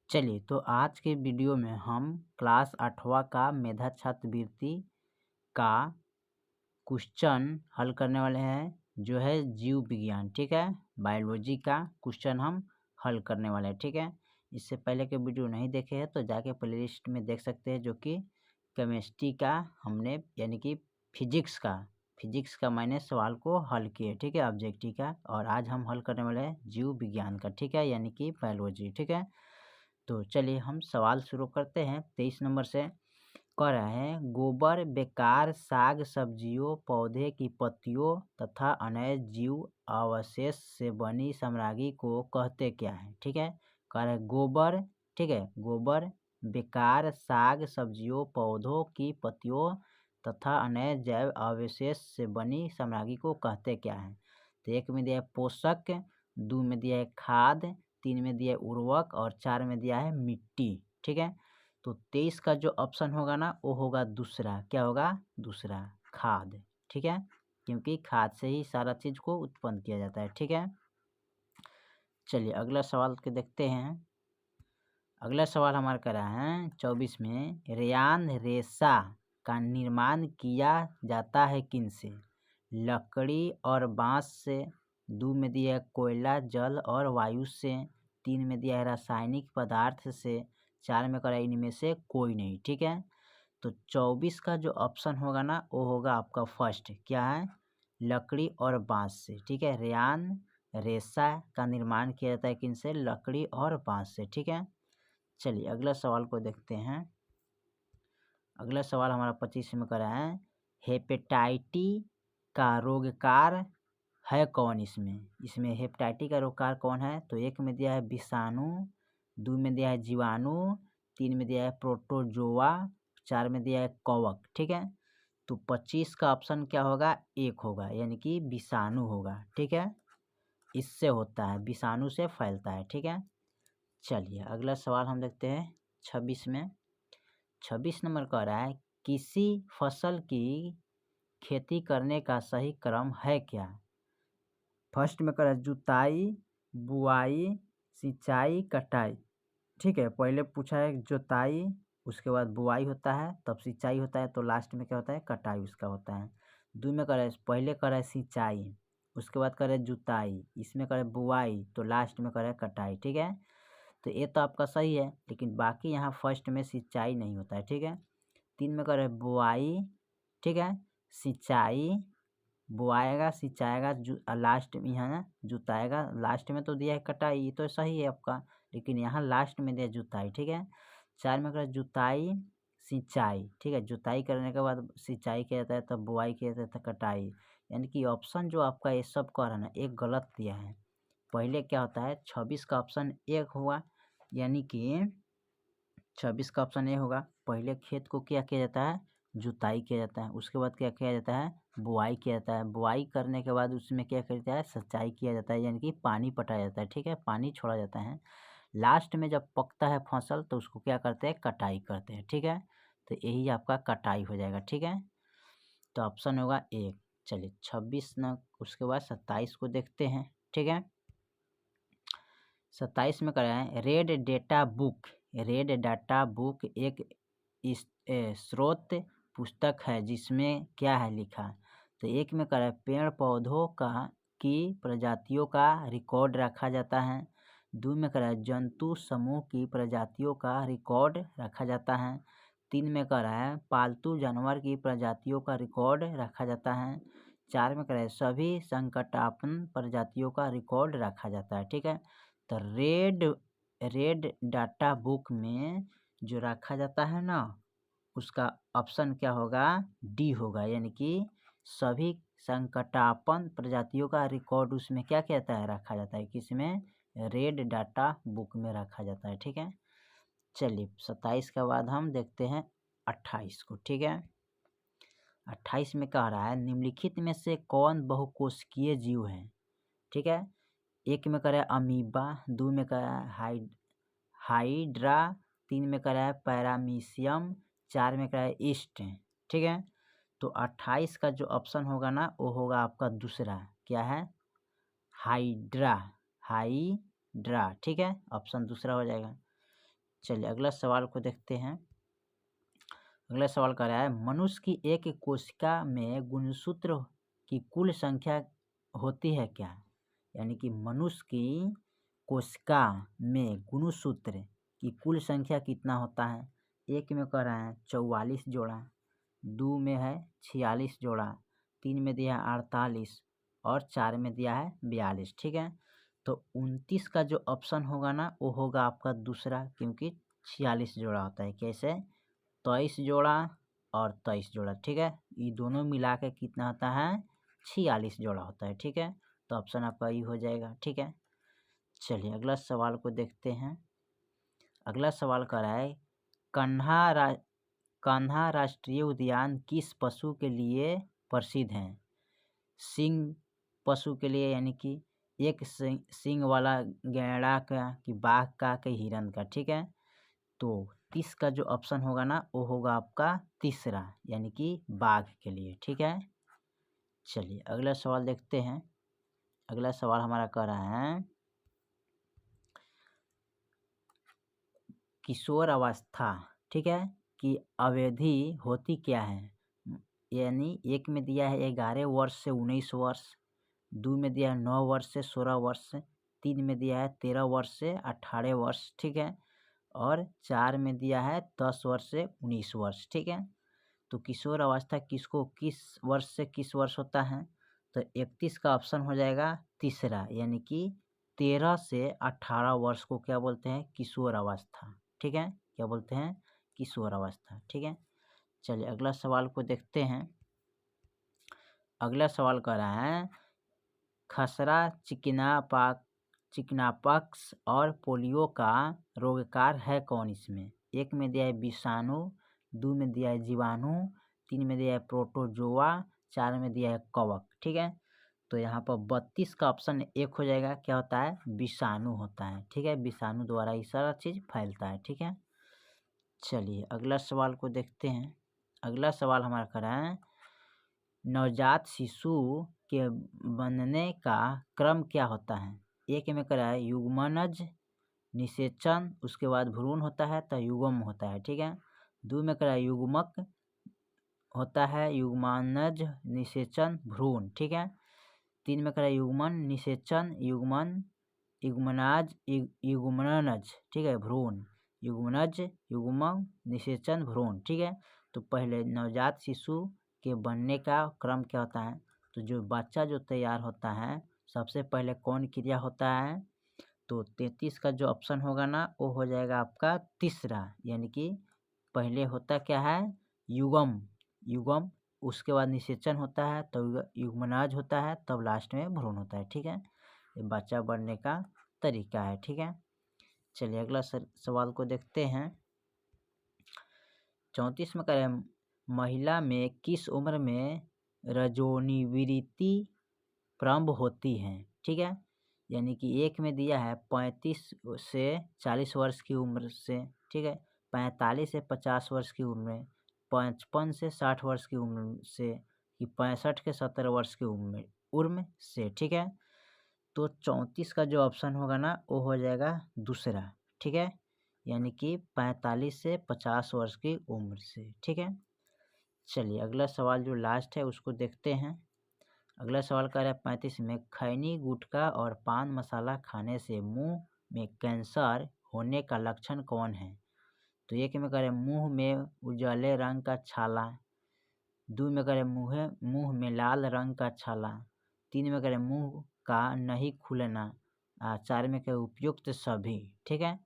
चलिए, तो आज के वीडियो में हम क्लास 8वां का मेधा छात्रवृत्ति का क्वेश्चन हल करने वाले हैं, जो है जीव विज्ञान। ठीक है, बायोलॉजी का क्वेश्चन हम हल करने वाले हैं। ठीक है, इससे पहले के वीडियो नहीं देखे हैं तो जाके प्लेलिस्ट में देख सकते हैं, जो कि केमिस्ट्री का हमने यानी कि फिजिक्स का मैंने सवाल को हल किए। ठीक है, ऑब्जेक्टिव का। और आज हम हल करने वाले हैं जीव विज्ञान का। ठीक है, यानी कि बायोलॉजी। ठीक है, तो चलिए हम सवाल शुरू करते हैं। 23 नंबर से कह रहे हैं, गोबर बेकार साग सब्जियों पौधे की पत्तियों तथा अन्य जीव अवशेष से बनी सामग्री को कहते क्या है। ठीक है, कह रहे हैं गोबर। ठीक है, गोबर बेकार साग सब्जियों पौधों की पत्तियों तथा अन्य जैव अवशेष से बनी सामग्री को कहते क्या है। तो एक में दिया है पोषक, दो में दिया है खाद, तीन में दिया है उर्वरक और चार में दिया है मिट्टी। ठीक है, तो 23 का जो ऑप्शन होगा ना, वो होगा दूसरा। क्या होगा? दूसरा, खाद। ठीक है, क्योंकि खाद से ही सारा चीज को उत्पन्न किया जाता है। ठीक है, चलिए अगला सवाल के देखते हैं। अगला सवाल हमारा कर रहा है 24 में, रेयान रेशा का निर्माण किया जाता है किनसे? लकड़ी और बांस से, दो में दिया है कोयला जल और वायु से, तीन में दिया है रासायनिक पदार्थ से, चार में करा इनमें से कोई नहीं। ठीक है, तो 24 का जो ऑप्शन होगा ना, वो होगा आपका फर्स्ट। क्या है? लकड़ी और बांस से। ठीक है, रेयान रेशा का निर्माण किया जाता है किनसे? लकड़ी और बांस से। ठीक है, चलिए अगला सवाल को देखते हैं। अगला सवाल हमारा 25 में करा है, हेपेटाइटिस का रोगकार है कौन? इसमें हेपेटाइटिस का रोगकार कौन है? तो एक में दिया है विषाणु, दो में दिया है जीवाणु, तीन में दिया है प्रोटोजोआ, चार में दिया है कवक। ठीक है, तो 25 का ऑप्शन क्या होगा? एक होगा, यानी कि विषाणु होगा। ठीक है, इससे होता है, विषाणु से फैलता है। ठीक है, चलिए अगला सवाल हम देखते हैं 26 में। 26 नंबर कह रहा है, किसी फसल की खेती करने का सही क्रम है क्या? फर्स्ट में कह रहा है जुताई, बुआई, सिंचाई, कटाई। ठीक है, पहले पूछा है जुताई, उसके बाद बुआई होता है, तब सिंचाई होता है, तो लास्ट में क्या होता है? कटाई उसका होता है। दो में कर पहले कर है सिंचाई, उसके बाद कर है जुताई, इसमें कर है बुआई, तो लास्ट में कर है कटाई। ठीक है, तो ये तो आपका सही है, लेकिन बाकी यहाँ फर्स्ट में सिंचाई नहीं होता है। ठीक है, तीन में कर है बुआई। ठीक है, सिंचाई, बुआएगा, सिंचाएगा, लास्ट में यहाँ ना जुताएगा, लास्ट में तो दिया है कटाई, ये तो सही है आपका, लेकिन यहाँ लास्ट में दिया जुताई। ठीक है, चार में कर जुताई सिंचाई। ठीक है, जुताई करने के बाद सिंचाई किया जाता है, तब बुआई किया जाता है, कटाई। यानी कि ऑप्शन जो आपका ये सब कह रहा है ना, एक गलत दिया है। पहले क्या होता है? 26 का ऑप्शन एक हुआ, यानी कि 26 का ऑप्शन ए होगा। पहले खेत को क्या किया जाता है? जुताई किया जाता है, उसके बाद क्या किया जाता है? बुआई किया जाता है, बुआई करने के बाद उसमें क्या किया जाता है? सिंचाई किया जाता है, यानी कि पानी पटाया जाता है। ठीक है, पानी छोड़ा जाता है। लास्ट में जब पकता है फसल, तो उसको क्या करते हैं? कटाई करते हैं। ठीक है, तो यही आपका कटाई हो जाएगा। ठीक है, तो ऑप्शन होगा एक। चलिए 26 न, उसके बाद 27 को देखते हैं। ठीक है, 27 में कराएं, रेड डाटा बुक एक स्रोत पुस्तक है जिसमें क्या है लिखा? तो एक में कराएं, पेड़ पौधों की प्रजातियों का रिकॉर्ड रखा जाता है। दो में कराएं, जंतु समूह की प्रजातियों का रिकॉर्ड रखा जाता है। तीन में कराएं, पालतू जानवर की प्रजातियों का रिकॉर्ड रखा जाता है। चार में कराएं, सभी संकटापन्न प्रजातियों का रिकॉर्ड रखा जाता है। ठीक है, तो रेड डाटा बुक में जो रखा जाता है ना, उसका ऑप्शन क्या होगा? डी होगा, यानी कि सभी संकटापन्न प्रजातियों का रिकॉर्ड उसमें क्या कहता है? रखा जाता है। किसमें? रेड डाटा बुक में रखा जाता है। ठीक है, चलिए 27 के बाद हम देखते हैं 28 को। ठीक है, 28 में कह रहा है, निम्नलिखित में से कौन बहुकोशिकीय जीव है? ठीक है, एक में करा है अमीबा, दो में करा है हाइड्रा, तीन में करा है पैरामीशियम, चार में करा है ईस्ट। ठीक है, तो 28 का जो ऑप्शन होगा ना, वो होगा आपका दूसरा। क्या है? हाइड्रा। ठीक है, ऑप्शन दूसरा हो जाएगा। चलिए अगला सवाल को देखते हैं। अगला सवाल कह रहा है मनुष्य की एक कोशिका में गुणसूत्र की कुल संख्या होती है क्या? यानी कि मनुष्य की कोशिका में गुणसूत्र की कुल संख्या कितना होता है? एक में कह रहा है 44 जोड़ा, 2 में है 46 जोड़ा, 3 में दिया है 48 और 4 में दिया है 42। ठीक है, तो 29 का जो ऑप्शन होगा ना वो होगा आपका दूसरा, क्योंकि 46 जोड़ा होता है। कैसे? 23 जोड़ा और 23 जोड़ा। ठीक है, ये दोनों मिला के कितना होता है? 46 जोड़ा होता है। ठीक है, तो ऑप्शन आपका ये हो जाएगा। ठीक है, चलिए अगला सवाल को देखते हैं। अगला सवाल कर रहा है कान्हा राष्ट्रीय उद्यान किस पशु के लिए प्रसिद्ध है? सिंह पशु के लिए, यानी कि एक सिंह वाला गैंडा का, कि बाघ का, कि हिरन का। ठीक है, तो 30 का जो ऑप्शन होगा ना वो होगा आपका तीसरा, यानी कि बाघ के लिए। ठीक है, चलिए अगला सवाल देखते हैं। अगला सवाल हमारा कह रहा है किशोर अवस्था, ठीक है, की अवधि होती क्या है? यानी एक में दिया है 11 वर्ष से 19 वर्ष, 2 में दिया है 9 वर्ष से 16 वर्ष, 3 में दिया है 13 वर्ष से 18 वर्ष। ठीक है, और 4 में दिया है 10 वर्ष से 19 वर्ष। ठीक है, तो किशोर अवस्था किसको किस वर्ष से किस वर्ष होता है? तो 31 का ऑप्शन हो जाएगा तीसरा, यानी कि 13 से 18 वर्ष को क्या बोलते हैं? किशोर अवस्था। ठीक है, क्या बोलते हैं? किशोर अवस्था। ठीक है, चलिए अगला सवाल को देखते हैं। अगला सवाल कह रहा है खसरा, चिकनापॉक्स और पोलियो का रोगकार है कौन इसमें? एक में दिया है विषाणु, 2 में दिया है जीवाणु, 3 में दिया है प्रोटोजोआ, 4 में दिया है कवक। ठीक है, तो यहाँ पर 32 का ऑप्शन एक हो जाएगा। क्या होता है? विषाणु होता है। ठीक है, विषाणु द्वारा ये सारा चीज़ फैलता है। ठीक है, चलिए अगला सवाल को देखते हैं। अगला सवाल हमारा कर रहा है नवजात शिशु के बनने का क्रम क्या होता है? एक में कर रहा है युग्मनज, निषेचन, उसके बाद भ्रूण होता है तो युग्म होता है। ठीक है, 2 में कर रहा है युग्मक होता है, युग्मनज, निषेचन, भ्रूण। ठीक है, 3 में कर रहा है युग्मन, निषेचन, युग्मनाज, युग्मनज। ठीक है, भ्रूण, युग्मनज, युग्मन, निषेचन, भ्रूण। ठीक है, तो पहले नवजात शिशु के बनने का क्रम क्या होता है? तो जो बच्चा जो तैयार होता है सबसे पहले कौन क्रिया होता है? तो 33 का जो ऑप्शन होगा ना वो हो जाएगा आपका तीसरा, यानी कि पहले होता क्या है? युग्म, उसके बाद निषेचन होता है, तब युग्मनाज होता है, तब लास्ट में भ्रूण होता है। ठीक है, ये बच्चा बनने का तरीका है। ठीक है, चलिए अगला सवाल को देखते हैं। 34 में करें महिला में किस उम्र में रजोनिवृत्ति प्रारंभ होती है? ठीक है, यानी कि एक में दिया है 35 से 40 वर्ष की उम्र से। ठीक है, 45 से 50 वर्ष की उम्र में, 55 से 60 वर्ष की उम्र से, कि 65 के 70 वर्ष की उम्र से। ठीक है, तो 34 का जो ऑप्शन होगा ना वो हो जाएगा दूसरा। ठीक है, यानी कि 45 से 50 वर्ष की उम्र से। ठीक है, चलिए अगला सवाल जो लास्ट है उसको देखते हैं। अगला सवाल कह रहा है 35 में खैनी, गुटखा और पान मसाला खाने से मुंह में कैंसर होने का लक्षण कौन है? तो एक में कह रहे मुंह में उजले रंग का छाला, 2 में कह रहे मुंह में लाल रंग का छाला, 3 में कह रहे मुंह का नहीं खुलना, 4 में कह उपयुक्त सभी। ठीक है,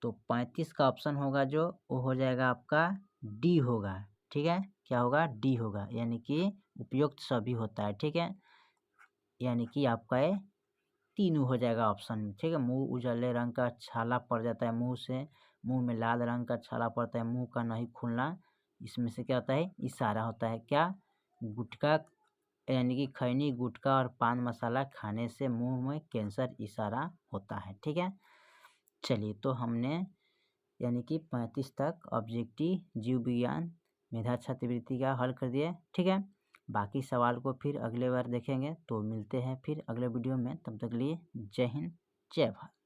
तो 35 का ऑप्शन होगा जो वो हो जाएगा आपका डी होगा। ठीक है, क्या होगा? डी होगा, यानी कि उपयुक्त सभी होता है। ठीक है, यानी कि आपका ये तीनों हो जाएगा ऑप्शन। ठीक है, मुंह उजले रंग का छाला पड़ जाता है मुंह से, मुंह में लाल रंग का छाला पड़ता है, मुंह का नहीं खुलना, इसमें से क्या होता है? इशारा होता है क्या? गुटखा, यानी कि खैनी, गुटखा और पान मसाला खाने से मुंह में कैंसर इशारा होता है। ठीक है, चलिए तो हमने यानी कि 35 तक ऑब्जेक्टिव जीव विज्ञान मेधा छात्रवृत्ति का हल कर दिए। ठीक है, बाकी सवाल को फिर अगले बार देखेंगे। तो मिलते हैं फिर अगले वीडियो में, तब तक के लिए जय हिंद, जय भारत।